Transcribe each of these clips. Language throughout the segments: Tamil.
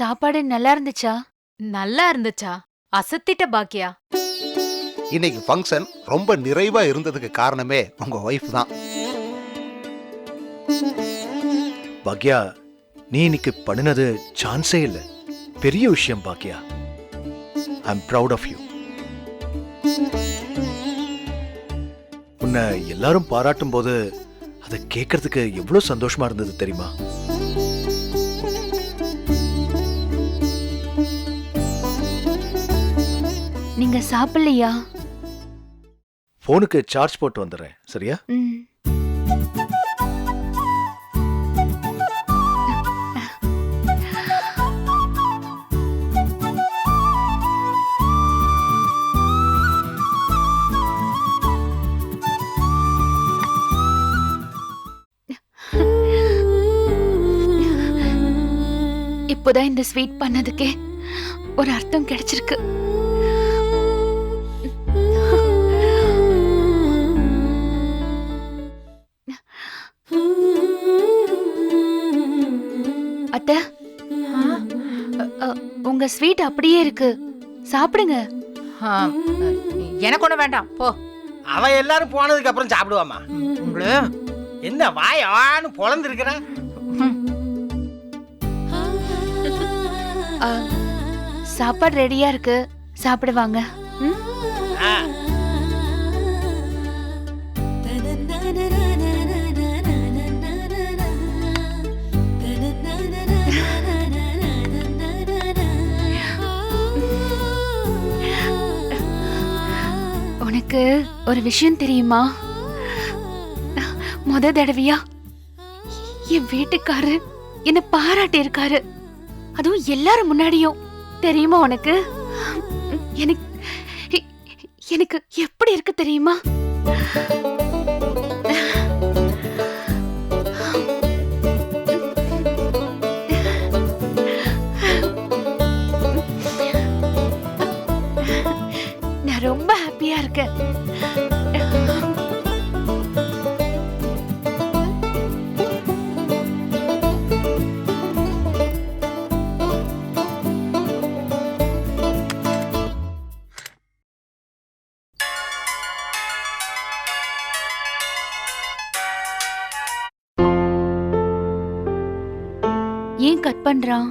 சாப்பாடு நல்லா இருந்துச்சா? நல்லா இருந்துச்சா? அசத்திட்ட பாக்கியா. இன்னைக்கு ஃபங்க்ஷன் ரொம்ப நிறைவா இருந்ததுக்கு காரணமே உங்க ஒய்ஃப் தான். பாக்யா, நீ இன்னைக்கு பண்ணினது சான்ஸே இல்ல. பெரிய விஷயம் பாக்யா. ஐ அம் ப்ரவுட் ஆஃப் யூ. உன்னை எல்லாரும் பாராட்டும் போது அதை கேட்கறதுக்கு எவ்வளவு சந்தோஷமா இருந்தது தெரியுமா? நீங்க சாப்பிடலையா? போனுக்கு சார்ஜ் போட்டு வந்துடுறேன், சரியா? இப்போதான் இந்த ஸ்வீட் பண்ணதுக்கே ஒரு அர்த்தம் கிடைச்சிருக்கு. அத்தை, உங்க ஸ்வீட் அப்படியே இருக்கு, சாப்பிடுங்க. எனக்கு ஒண்ணு வேண்டாம், போ. அவ எல்லாரும் போனதுக்கு அப்புறம் சாப்பிடுவாமா? என்ன வாயான்னு பொழந்து இருக்கிற? சாப்பாடு ரெடியா இருக்கு, சாப்பிடுவாங்க. உனக்கு ஒரு விஷயம் தெரியுமா? முத தடவையா என் வீட்டுக்காரரு என்ன பாராட்டி இருக்காரு, அதுவும் எல்லாரும் முன்னாடியும். தெரியுமா உனக்கு? எனக்கு எப்படி இருக்கு தெரியுமா? நான் ரொம்ப ஹாப்பியா இருக்கேன். ஏன் கட் பண்றான்?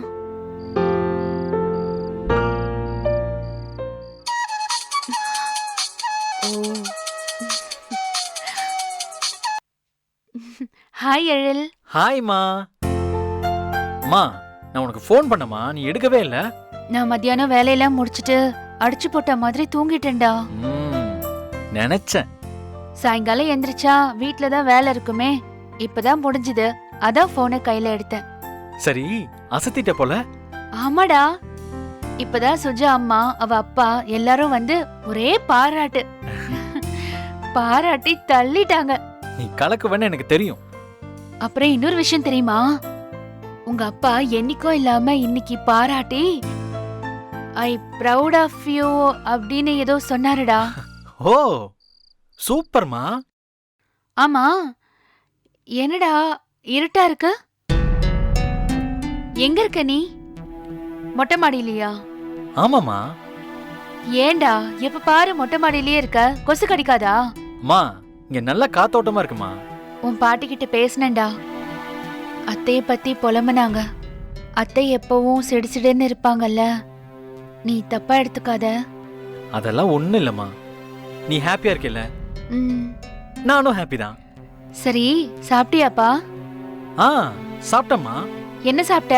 ஹாய் எழில். ஹாய்மா. மா, நான் உனக்கு ஃபோன் பண்ணமா, நீ எடுக்கவே இல்ல. நான் மத்தியானம் வேலையெல்லாம் முடிச்சிட்டு அடிச்சு போட்ட மாதிரி தூங்கிட்டேன்டா. நினைச்சேன். சாயங்காலம் எந்திரிச்சா வீட்ல தான் வேலை இருக்குமே, இப்பதான் முடிஞ்சது, அதான் போனை கையில எடுத்தேன். சரி, அசத்திட்ட போல. ஆமாடா, இப்பதான் சுஜா அம்மா அவ அப்பா எல்லாரும் வந்து ஒரே பாராட்டு. பாராட்டி தள்ளிட்டாங்க. நீ கலக்குவேன்னு எனக்கு தெரியும். அப்புறம் இன்னொரு விஷயம் தெரியுமா? உங்க அப்பா என்னைக்கும் இல்லாம இன்னைக்கு பாராட்டி ஐ ப்ரவுட் ஆஃப் யூ அப்படின்னு ஏதோ சொன்னாருடா. ஓ, சூப்பர்மா. ஆமா, என்னடா இருட்டா இருக்கு? எங்க இருக்க நீ? மொட்டை மாடியிலையா? ஆமாமா. ஏண்டா எப்ப பாரு மொட்டை மாடியிலேயே இருக்க? கொசு கடிக்காதா? மா, இங்க நல்ல காத்தோட்டமா இருக்குமா. உன் பாட்டி கிட்ட பேசினேன்டா. அத்தைய பத்தி புலம்புனாங்க. அத்தை எப்பவும் சிடுசிடுன்னு இருப்பாங்கல்ல, நீ தப்பா எடுத்துக்காத. அதெல்லாம் ஒண்ணு இல்லம்மா, நீ ஹாப்பியா இருக்கல, நானும் ஹாப்பி தான். சரி, சாப்பிட்டியாப்பா? சாப்பிட்டம்மா. என்ன சாப்பிட்ட?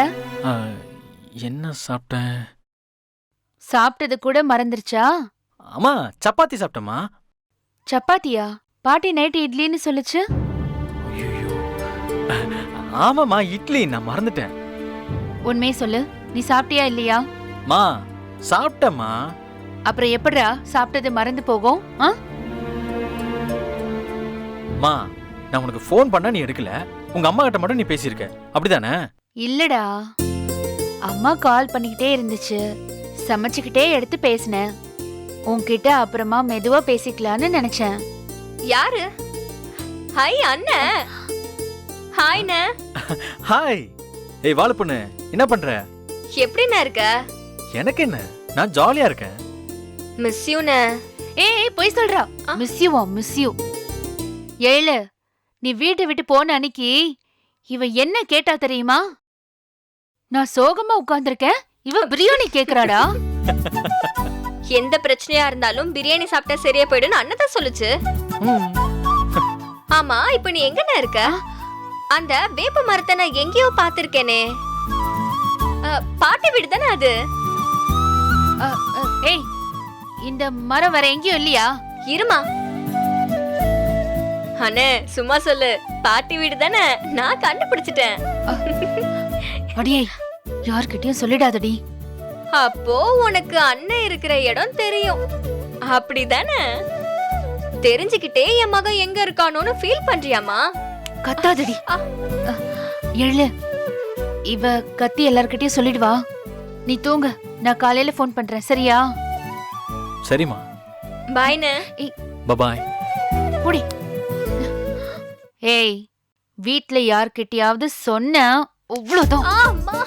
என்ன சாப்பிட்டேன்? சாப்பிட்டது கூட மறந்துருச்சா? அம்மா, சப்பாத்தி சாப்பிட்டம்மா. சப்பாத்தியா? பாட்டி நைட் இட்லின்னு சொல்லுச்சு. ஆமாமா, இட்லி, நான் மறந்துட்டேன். உண்மையே சொல்லு, நீ சாப்பிட்டியா இல்லையா? மா, சாப்பிட்டம்மா. அப்புறம் எப்படிடா சாப்பிட்டது மறந்து போகும்? மா, நான் உனக்கு ஃபோன் பண்ணா நீ எடுக்கல, உங்க அம்மா கிட்ட மட்டும் நீ பேசியிருக்க, அப்படிதானே? இல்லடா, அம்மா கால் பண்ணிக்கிட்டே இருந்துச்சு, சமைச்சுக்கிட்டே எடுத்து பேசினேன். உன்கிட்ட அப்புறமா மெதுவா பேசிக்கலான்னு நினைச்சேன். யாரு? ஹாய் அண்ணன். ஹாய்ண்ணே. ஹாய். ஏய் வாழ பொண்ணு, என்ன பண்ற? எப்படிண்ணே இருக்க? எனக்கு என்ன, நான் ஜாலியா இருக்கேன். மிஸ் யூண்ணே. ஏய் போய் சொல்றா. Miss you. ஏழு, நீ வீட்டை விட்டு போன அன்னைக்கு இவ என்ன கேட்டா தெரியுமா? நான் சோகமா உட்கார்ந்திருக்கேன், இவ பிரியாணி கேக்குறாடா. எந்த பிரச்சனையா இருந்தாலும் பிரியாணி சாப்பிட்டா சரியா போயிடும்னு அண்ணன் தான் சொல்லுச்சு. ஆமா, இப்ப நீ எங்கண்ணே இருக்க? அந்த வேப்ப மரத்தை நான் எங்கேயோ பாத்திருக்கேனே. பாட்டி வீடு தானே அது? ஏய், இந்த மரம் வேற எங்கேயும் இல்லையா? இருமா அண்ணே, சும்மா சொல்லு. பாட்டி வீடு தானே, நான் கண்டுபிடிச்சிட்டேன். அடியே, யார்கிட்டயும் சொல்லிடாதடி. அப்போ உனக்கு அண்ணன் இருக்கிற இடம் தெரியும், அப்படிதானே? தெரிஞ்சுக்கிட்டே என் மகன் எங்க இருக்கானோன்னு ஃபீல் பண்றியாமா? கத்தாதடி. எழு, இவ கத்தி எல்லார்கிட்டயும் சொல்லிடுவா. நீ தூங்க, நான் காலையில ஃபோன் பண்றேன், சரியா? சரிம்மா, பாய்ண்ணே. பபாய். புடி. ஏய், வீட்ல யார்கிட்டயாவது சொன்ன அவ்வளவுதான். அம்மா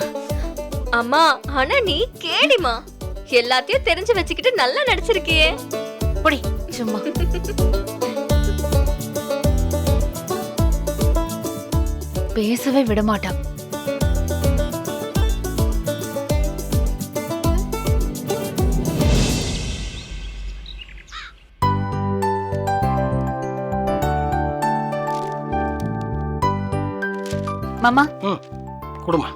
அம்மா, ஆனா நீ கேடிமா. எல்லாத்தையும் தெரிஞ்சு வச்சுக்கிட்டு நல்லா நடிச்சிருக்கியே. புடி சும்மா. பேசவே விட மாட்டா. மாமா, குடுமா.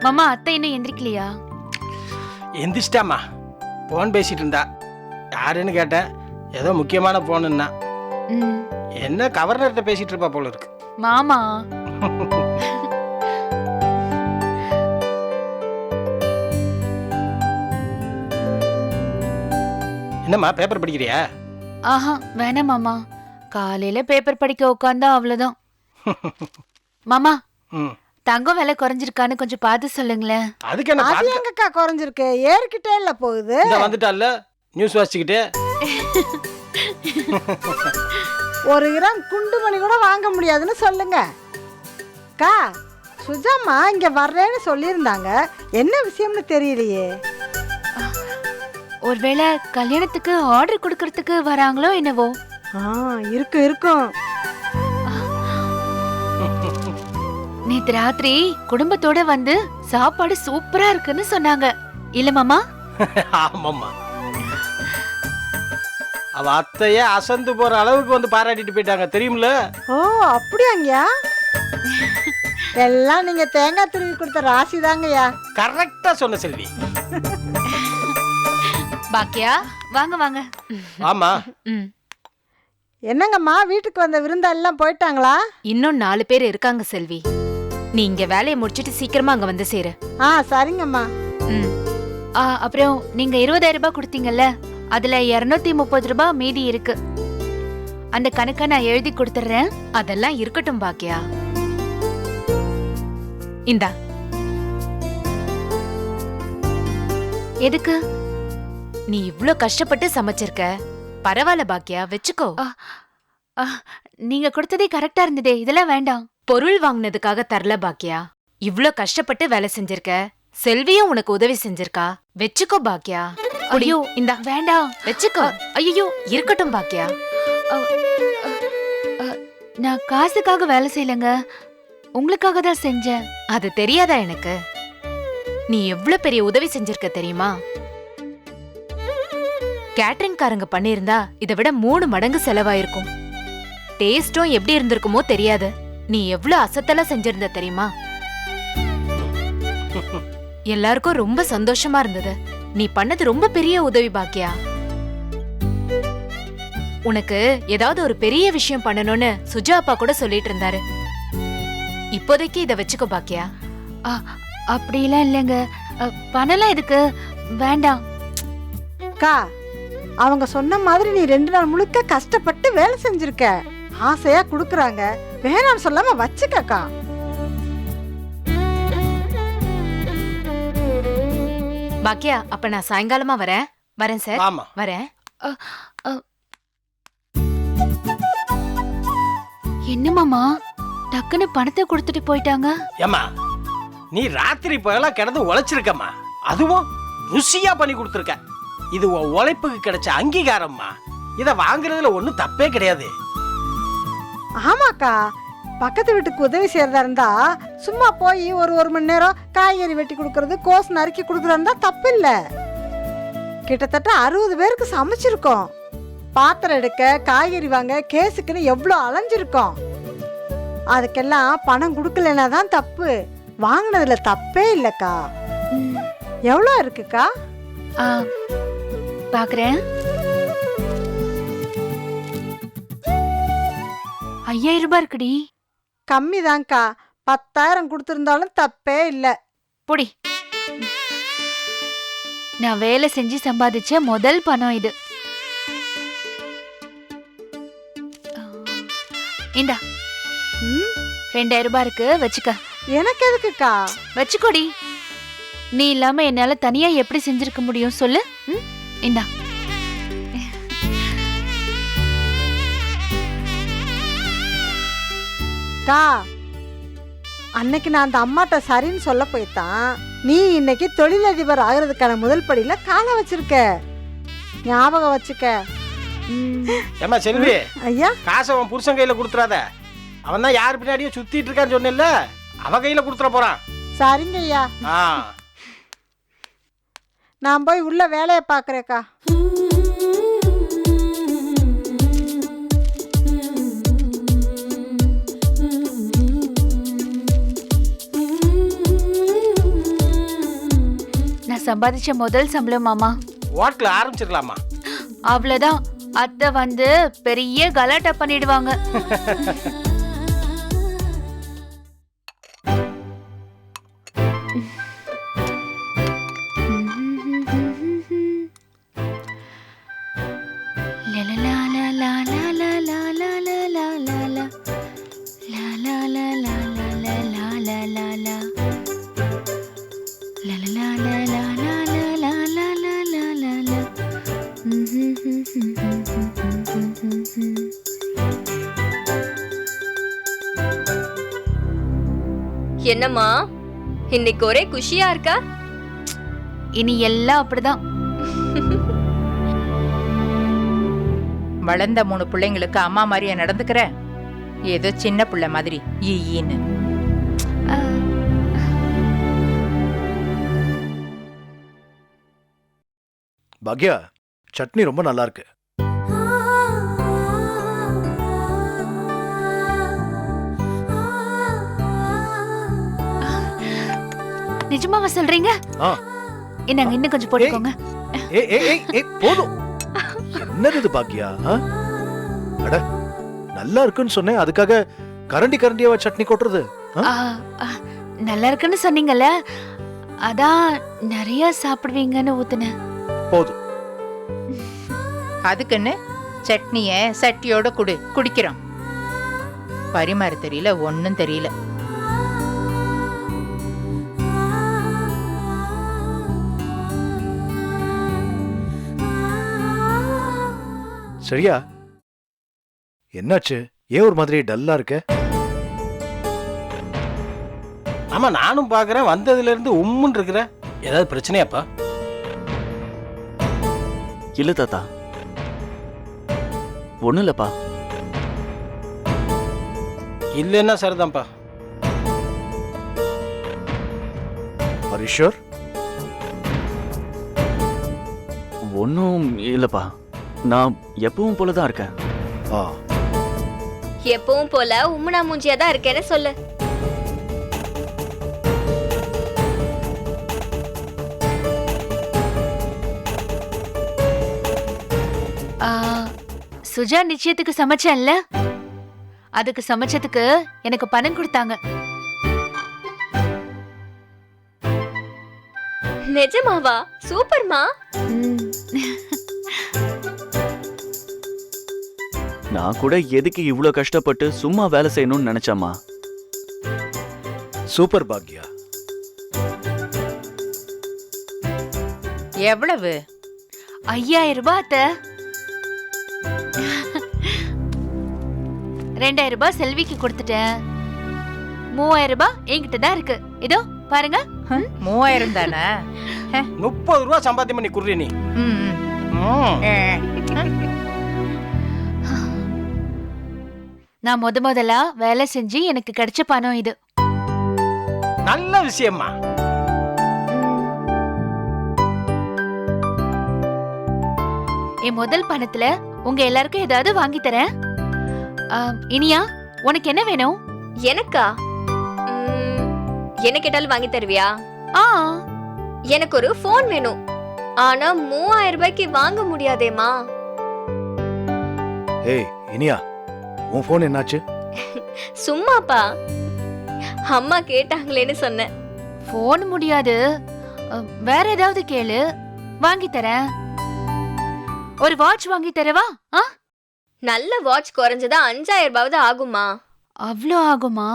மாமா, அத்தை இன்னும் எந்திரிக்கலையா? எந்திரிச்சிட்டாமா. போன் பேசிட்டு இருந்தா. யாருன்னு கேட்டேன். ஏதோ முக்கியமான போனுன்னா. ம், என்ன கவர்னர்கிட்ட பேசிட்டு இருப்பா போல இருக்கு. மாமா. என்னம்மா, பேப்பர் படிக்கிறியா? ஆஹா, வேணாம் மாமா. காலையில பேப்பர் படிக்க உட்கார்ந்தா அவ்வளவுதான். மாமா, ம். தங்கம் விலை குறைஞ்சிருக்கான்னு கொஞ்சம் பார்த்து சொல்லுங்களேன். அதுக்கு என்ன அது பார்க்க- எங்கக்கா குறைஞ்சிருக்கு? ஏறிக்கிட்டே இல்ல போகுது. இந்த வந்துட்டால நியூஸ் வாசிச்சுக்கிட்டு. ஒரு கிராம் குண்டு மணி கூட வாங்க முடியாதுன்னு சொல்லுங்க. அக்கா, சுஜாமா இங்க வர்றேன்னு சொல்லியிருந்தாங்க. என்ன விஷயம்னு தெரியலையே. ஒருவேளை கல்யாணத்துக்கு ஆர்டர் கொடுக்கறதுக்கு வராங்களோ என்னவோ. இருக்கும். நேத்து ராத்திரி குடும்பத்தோட வந்து சாப்பாடு சூப்பரா இருக்குன்னு சொன்னாங்க. இல்ல மாமா? ஆமாம்மா. அவ அத்தையே அசந்து போற அளவுக்கு வந்து பாராட்டிட்டு போயிட்டாங்க, தெரியுமில்ல? ஓ, அப்படியாங்கய்யா? எல்லாம் நீங்க தேங்காய் துருவி கொடுத்த ராசி தாங்கய்யா. கரெக்டா சொன்ன செல்வி. பாக்கியா, வாங்க வாங்க. ஆமா. ம். என்னங்கம்மா, வீட்டுக்கு வந்த விருந்தெல்லாம் போயிட்டாங்களா? இன்னும் 4 பேர் இருக்காங்க செல்வி. நீ இங்க வேலையை முடிச்சிட்டு சீக்கிரமா அங்க வந்து சேரு. சரிங்கம்மா. ம். அப்புறம் நீங்க 20,000 ரூபாய் கொடுத்தீங்கல்ல, அதுல 230 ரூபாய் மீதி இருக்கு. அந்த கணக்கை நான் எழுதி கொடுத்துறேன். அதெல்லாம் இருக்கட்டும் பாக்கியா. இந்தா. எதுக்கு? நீ இவ்ளோ கஷ்டப்பட்டு சமைச்சிருக்க, பரவாயில்ல பாக்கியா, வெச்சுக்கோ. நீங்க கொடுத்ததே கரெக்டா இருந்ததே, இதெல்லாம் வேண்டாம். பொருள் வாங்கினதுக்காக தரல பாக்கியா. இவ்ளோ கஷ்டப்பட்டு வேலை செஞ்சிருக்க, செல்வியும் உனக்கு உதவி செஞ்சிருக்கா. வெச்சுக்கோ பாக்கியா. ஐயோ, இந்தா வேண்டாம். வெச்சுக்கோ. ஐயோ, இருக்கட்டும் பாக்கியா. நான் காசுக்காக வேலை செய்யலங்க, உங்களுக்காக தான் செஞ்சேன். அது தெரியாதா எனக்கு? நீ எவ்ளோ பெரிய உதவி செஞ்சிருக்க தெரியுமா? கேட்டரிங் காரங்க பண்ணிருந்தா இதை விட 3 மடங்கு செலவாயிருக்கும். டேஸ்டும் எப்படி இருந்திருக்குமோ தெரியாது. நீ எவ்ளோ அசத்தலா செஞ்சிருந்த தெரியுமா? எல்லாருக்கும் ரொம்ப சந்தோஷமா இருந்தது. நீ பண்ணது ரொம்ப பெரிய உதவி பாக்கியா. உனக்கு ஏதாவது ஒரு பெரிய விஷயம் பண்ணணும்னு சுஜா அப்பா கூட சொல்லிட்டு இருந்தாரு. இப்போதைக்கு இத வச்சுக்கோ பாக்கியா. அப்படிலாம் இல்லைங்க, பணம்லாம் எதுக்கு, வேண்டாம். அக்கா, அவங்க சொன்ன மாதிரி நீ 2 நாள் முழுக்க கஷ்டப்பட்டு வேலை செஞ்சிருக்க. ஆசையா குடுக்கறாங்க, வேணாம்னு சொல்லாம வச்சுக்கக்கா. பாக்கியா, அப்ப நான் சாயங்காலமா வரேன் சார். ஆமா. வரேன். என்ன மாமா, டக்குன்னு பணத்தை கொடுத்துட்டு போயிட்டாங்க. ஏம்மா நீ ராத்திரி பகலா கிடந்து உழைச்சிருக்கம்மா, அதுவும் ருசியா பண்ணி கொடுத்துருக்க. இது உன் உழைப்புக்கு கிடைச்ச அங்கீகாரம்மா. இத வாங்குறதுல ஒண்ணும் தப்பே கிடையாது. ஆமாக்கா, பக்கத்து வீட்டுக்கு உதவி செய்யறதா இருந்தா சும்மா போய் ஒரு மணி நேரம் காய்கறி வெட்டி கொடுக்கறது, கோஸ் நறுக்கி கொடுக்கறதா தப்பு இல்லை. கிட்டத்தட்ட 60 பேருக்கு சமைச்சிருக்கோம். பாத்திரம் எடுக்க, காய்கறி வாங்க, கேஸுக்குன்னு எவ்வளோ அலைஞ்சிருக்கோம். அதுக்கெல்லாம் பணம் கொடுக்கலன்னா தான் தப்பு. வாங்கினதுல தப்பே இல்லைக்கா. எவ்வளோ இருக்குக்கா? பாக்குறேன். 5000 ரூபாய் இருக்குடி. கம்மி தான்க்கா. 10,000 கொடுத்துருந்தாலும் தப்பே இல்லை. பொடி. நான் வேலை செஞ்சு சம்பாதிச்ச முதல் பணம் இது. இந்தா 2000 ரூபாய் இருக்கு, வச்சுக்க. எனக்கு எதுக்குக்கா? வச்சுக்கோடி. நீ இல்லாம என்னால தனியா எப்படி செஞ்சிருக்க முடியும் சொல்லு. இந்தா. அக்கா, அன்னைக்கு நான் அந்த அம்மாட்ட சரின்னு சொல்ல போய்தான் நீ இன்னைக்கு தொழிலதிபர் ஆகிறதுக்கான முதல் படியில காலை வச்சிருக்க. ஞாபகம் வச்சுக்க. ஏம்மா செல்வி, ஐயா, காசை அவன் புருஷன் கையில கொடுத்துறாத. அவன் தான் யார் பின்னாடியோ சுத்திட்டு இருக்கான்னு சொன்னேன்ல, அவ கையில கொடுத்துட போறான். சரிங்க ஐயா. நான் போய் உள்ள வேலையை பார்க்குறேக்கா. நான் சம்பாதிச்ச முதல் சம்பளம் மாமா. ஹோட்டல் ஆரம்பிச்சிடலாமா? அவ்வளவுதான், அத்தை வந்து பெரிய கலாட்டா பண்ணிடுவாங்க. என்னம்மா இன்னைக்கு ஒரே குஷியா இருக்கா? இனி எல்லாம் அப்படிதான். வளர்ந்த 3 பிள்ளைங்களுக்கு அம்மா மாதிரியா நடந்துக்கிற? ஏதோ சின்ன பிள்ளை மாதிரி ஈன்னு. பாக்யா, சட்னி ரொம்ப நல்லா இருக்கு. நிஜமாவா சொல்றீங்க? என்னங்க இன்னும் கொஞ்சம் போட்டுக்கோங்க. போதும். என்னது பாக்யா? அட, நல்லா இருக்குன்னு சொன்னேன், அதுக்காக கரண்டி கரண்டியாவா சட்னி கொட்டுறது? நல்லா இருக்குன்னு சொன்னீங்கல்ல, அதான் நிறைய சாப்பிடுவீங்கன்னு ஊத்துனேன். போதும். அதுக்குன்னு சட்னிய சட்டியோட குடிக்கிறோம். பரிமாற தெரியல, ஒன்னும் தெரியல. சரியா? என்னாச்சு? ஏன் ஒரு மாதிரி டல்லா இருக்க? ஆமா, நானும் பாக்குறேன். வந்ததுல இருந்து உம்முன்னு இருக்கிற. ஏதாவது பிரச்சனையாப்பா? இல்ல தாத்தா, ஒண்ணும் இல்லப்பா. இல்லன்னா சரிதான்ப்பா. Are you sure? ஒன்னும் இல்லப்பா, நான் எப்பவும் போலதான் இருக்கேன். எப்பவும் போல உம்முனா மூஞ்சியா தான் இருக்கேன்னு சொல்லு. சுஜா நிச்சயத்துக்கு சமைச்சேன்ல, அதுக்கு சமைச்சதுக்கு எனக்கு பணம் கொடுத்தாங்க. நிஜமாவா? சூப்பர்மா. நான் கூட எதுக்கு இவ்ளோ கஷ்டப்பட்டு சும்மா வேலை செய்யணும்னு நினைச்சேம்மா. சூப்பர் பாக்யா. எவ்வளவு? 5000 ரூபாய் அத்தை. 2000 ரூபாய் செல்விக்கு கொடுத்துட்டேன். 3000 ரூபாய் என்கிட்ட தான் இருக்கு. இதோ பாருங்க. 3000 தானே? 30 ரூபா சம்பாத்தியம் பண்ணி குடுறி நீ. ம், ம். நான் முதலா வேலை செஞ்சு எனக்கு கிடைச்ச பணம் இது. நல்ல விஷயம்மா. என் முதல் பணத்துல உங்க எல்லாருக்கும் ஏதாவது வாங்கி தரேன். இனியா, உனக்கு என்ன வேணும்? எனக்கா? என்ன கேட்டாலும் வாங்கி தருவியா? ஆ, எனக்கு ஒரு போன் வேணும். ஆனா 3000 ரூபாய்க்கு வாங்க முடியாதேமா. ஏய் இனியா, உன் ஃபோன் என்னாச்சு? சும்மாப்பா, அம்மா கேட்டாங்களேன்னு சொன்னேன். போன் முடியாது. வேற ஏதாவது கேளு, வாங்கி தரேன். ஒரு வாட்ச் வாங்கி தரவா? நல்ல வாட்ச் குறைஞ்சதா 5000 ரூபாவது ஆகுமா? அவ்வளோ ஆகுமா?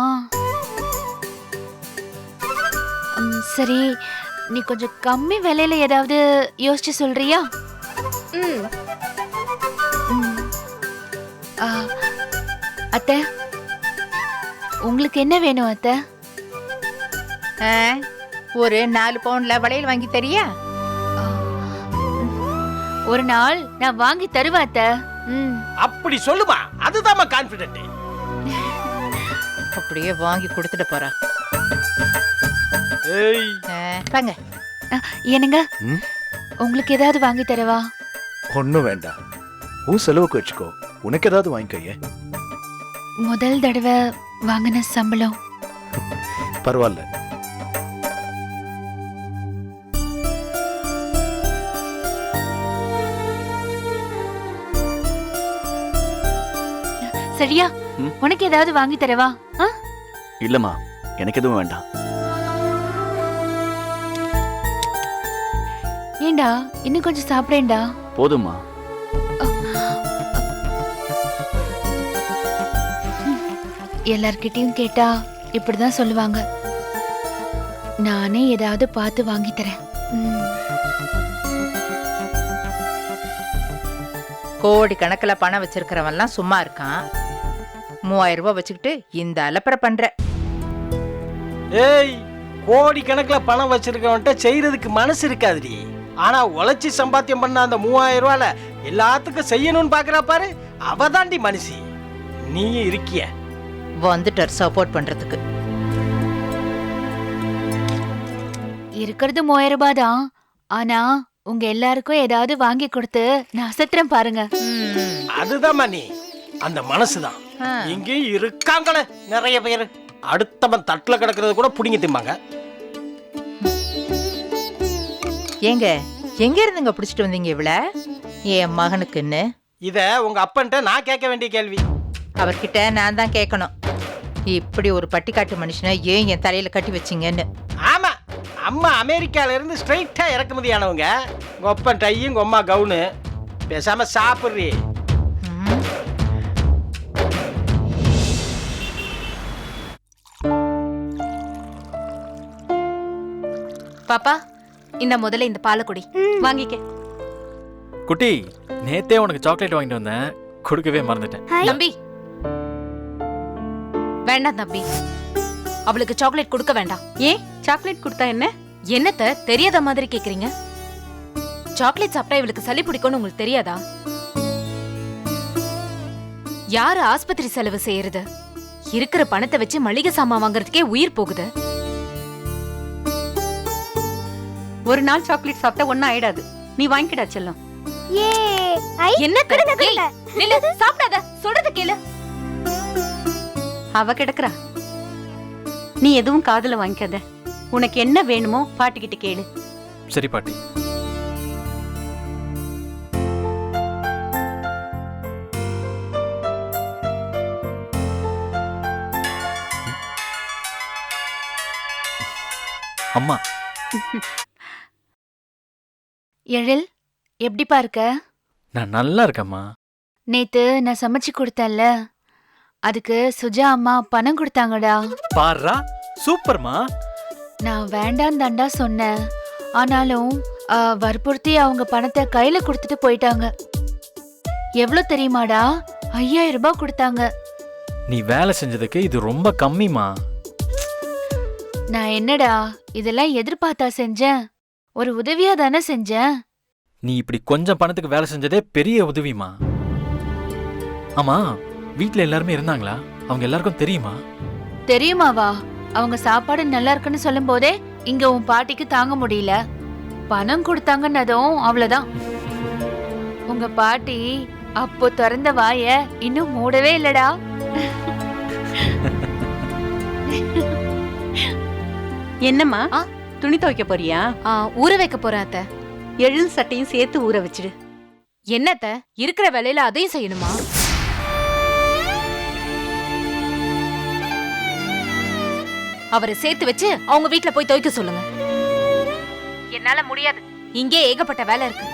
சரி, நீ கொஞ்சம் கம்மி விலையில ஏதாவது யோசிச்சு சொல்றியா? ம், ஆ, அத்தை, உங்களுக்கு என்ன வேணும் அத்தை? ஆ, ஒரு 4 பவுன்ல வளையல் வாங்கி தரியா? ஆ, ஒரு நாள் நான் வாங்கி தருவேன் அத்தை. அப்படி சொல்லுமா, அதுதாம்மா கான்ஃபிடென்ட். அப்படியே வாங்கி கொடுத்துட்டு போறா. ஏய், வாங்க. என்னங்க, ம்? உங்களுக்கு ஏதாவது வாங்கி தரவா? ஒன்றும் வேண்டாம், உன் செலவுக்கு வச்சுக்கோ. உனக்கு ஏதாவது வாங்கிக்கையே. முதல் தடவை வாங்கின சம்பளம். பரவாயில்ல. சரியா? ம்? உனக்கு ஏதாவது வாங்கி தரவா? இல்லம்மா, எனக்கு எதுவும் வேண்டாம். ஏண்டா, இன்னும் கொஞ்சம் சாப்பிடேன்டா. போதும்மா. எல்லார்கிட்டயும் கேட்டா இப்படிதான் சொல்லுவாங்க. நானே ஏதாவது பார்த்து வாங்கி தரேன். கோடி கணக்குல பணம் வச்சிருக்கிறவன்லாம் சும்மா இருக்கான். 3000 ரூபாய் வச்சுக்கிட்டு இந்த அலப்பறை பண்ற. ஏய், கோடி கணக்குல பணம் வச்சிருக்கவன்ட்ட செய்யறதுக்கு மனசு இருக்காதுடி. ஆனா உழைச்சி சம்பாத்தியம் பண்ண அந்த 3000 ரூபால எல்லாத்துக்கும் செய்யணும்னு பாக்குறா பாரு, அவதாண்டி மனுஷி. நீ இருக்கிய வந்துட்டார் சப்போர்ட் பண்றதுக்கு. இருக்கிறது 3000 ரூபாய் தான். ஆனா உங்க எல்லாருக்கும் ஏதாவது வாங்கி கொடுத்து நான் அசத்துறேன் பாருங்க. அதுதான் நீ, அந்த மனசுதான். இங்கேயும் இருக்காங்களே நிறைய பேரு, அடுத்தவன் தட்டுல கிடக்கிறது கூட புடிங்கி திம்பாங்க. ஏங்க, எங்க இருந்துங்க பிடிச்சிட்டு வந்தீங்க இவள? என் மகனுக்குன்னு. இத உங்க அப்பன்ட்ட நான் கேட்க வேண்டிய கேள்வி. அவர்கிட்ட நான் தான் கேட்கணும். இப்படி ஒரு பட்டிக்காட்டு மனுஷனை ஏன் என் தலையில கட்டி வச்சீங்கன்னு. ஆமா, அம்மா அமெரிக்கால இருந்து ஸ்ட்ரைட்டா இறக்குமதியானவங்க. உங்க அப்பன் டையும் உங்க அம்மா கவுனு. பேசாம சாப்பிடுறீ. பாப்பா, இந்த முதல்ல இந்த பாலை குடி. வாங்கிக்க. குட்டி, நேத்தே உனக்கு சாக்லேட் வாங்கிட்டு வந்தேன், கொடுக்கவே மறந்துட்டேன். தம்பி, வேண்டாம் தம்பி, அவளுக்கு சாக்லேட் கொடுக்க வேண்டாம். ஏன் சாக்லேட் கொடுத்தா என்ன? என்னத்த தெரியாத மாதிரி கேக்குறீங்க? சாக்லேட் சாப்பிட்டா இவளுக்கு சளி பிடிக்கும்னு உங்களுக்கு தெரியாதா? யாரு ஆஸ்பத்திரி செலவு செய்யறது? இருக்கிற பணத்தை வச்சு மளிகை சாமான் வாங்குறதுக்கே உயிர் போகுது. ஒரு நாள் சாக்லேட் சாப்பிட்டா ஒன்னும் ஆயிடாது. நீ வாங்கிடா செல்லம். என்ன சாப்பிடாத, சொல்றது கேளு. அவ கிடக்குறா, நீ எதுவும் காதுல வாங்கிக்காத. உனக்கு என்ன வேணுமோ பாட்டிக்கிட்ட கேளு. சரி பாட்டி. அம்மா, எழில், எப்படிப்பா இருக்க? நான் நல்லா இருக்கேம்மா. நேத்து நான் சமைச்சு கொடுத்தேன்ல, அதுக்கு சுஜா அம்மா பணம் கொடுத்தாங்கடா. பாருடா, சூப்பர்மா. நான் வேண்டாம் தாண்டா சொன்னேன். ஆனாலும் வற்புறுத்தி அவங்க பணத்தை கையில கொடுத்துட்டு போயிட்டாங்க. எவ்வளவு தெரியுமாடா? 5000 ரூபாய் கொடுத்தாங்க. நீ வேலை செஞ்சதுக்கு இது ரொம்ப கம்மிமா. நான் என்னடா இதெல்லாம் எதிர்பார்த்தா செஞ்சேன்? ஒரு உதவியா தானே செஞ்சேன். நீ இப்படி கொஞ்சம் பணத்துக்கு வேலை செஞ்சதே பெரிய உதவிமா. ஆமா, வீட்ல எல்லாருமே இருந்தாங்களா? அவங்க எல்லாருக்கும் தெரியுமா? தெரியுமாவா? அவங்க சாப்பாடு நல்லா இருக்குன்னு சொல்லும் போதே இங்க உன் பாட்டிக்கு தாங்க முடியல. பணம் கொடுத்தாங்கன்னதும் அவ்வளவுதான். உங்க பாட்டி அப்போ திறந்த வாய இன்னும் மூடவே இல்லடா. என்னம்மா துணி துவைக்க போறியா? ஊற வைக்க போறேன் அத்தை. எழில் சட்டையும் சேர்த்து ஊற வச்சிடு. என்னத்த இருக்கிற வேலையில அதையும் செய்யணுமா? அவரை சேர்த்து வச்சு அவங்க வீட்ல போய் துவைக்க சொல்லுங்க. என்னால முடியாது. இங்கே ஏகப்பட்ட வேலை இருக்கு.